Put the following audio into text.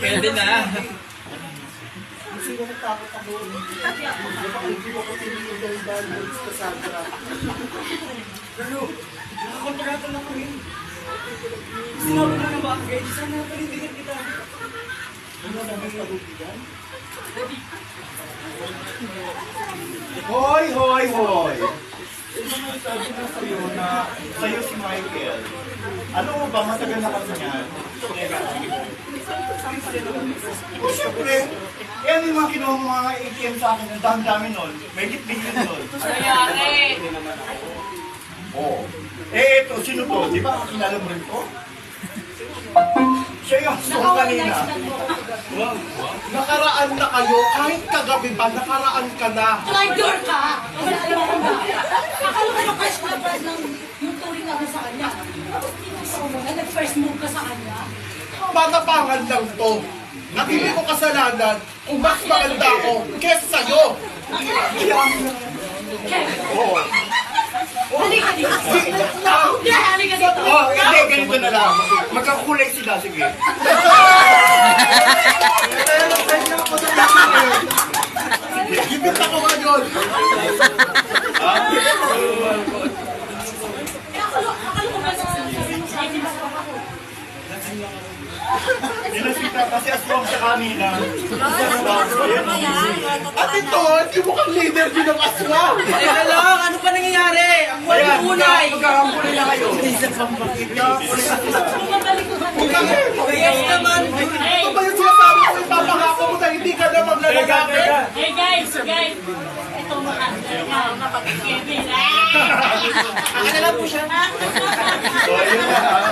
Pwede na. Kasi nagtakot ako. Hindi ko kasi nilagay dahil sa Sandra. Pero, nakakontratan ako yun. Sinabi mo na ba, guys? Sana palindigan kita. Ano na may kabubigan? Hoy, hoy, hoy! Sabi ko sa'yo na sa'yo si Michael. Ano mo ba, matagal na kasi niyan? O siyempre, yan yung mga kinuha mo mga ATM sa akin, ang dami-dami nun. May git-bigyan nun. Nangyari. Oo. Eh, ito, sino to? Di ba kilala mo rin to? Siya yung song kanina. Nakaraan na kayo, kahit kagabi pa, nakaraan ka na. Traitor ka! Akala ko na-crush na crush ng yung turing ako sa kanya. Nag-first move ka sa kanya. Matapangan lang to. At hindi ko kasalanan kung mas maganda ako kesa sa'yo. Oo. Halika dito! Halika dito! Oh, hindi, ganito na lang. Magkakulay sila, sige. Gipit ako ngayon. Akala ko ba sa ako? Nilasita kasi aswang sa kanina. At ito, hindi mo kang leader din ng aswang. Teka lang, ano pa nangyayari? Ang walang kulay. Magkakampunin na kayo. Magkakampunin na sila. Yes naman. Ito ba yung sinasabi ko? Ipapangako mo na hindi ka na maglalagay. Hey guys! Ito makakasal nga na pag-ibig. Akin na lang po siya. So, yun na.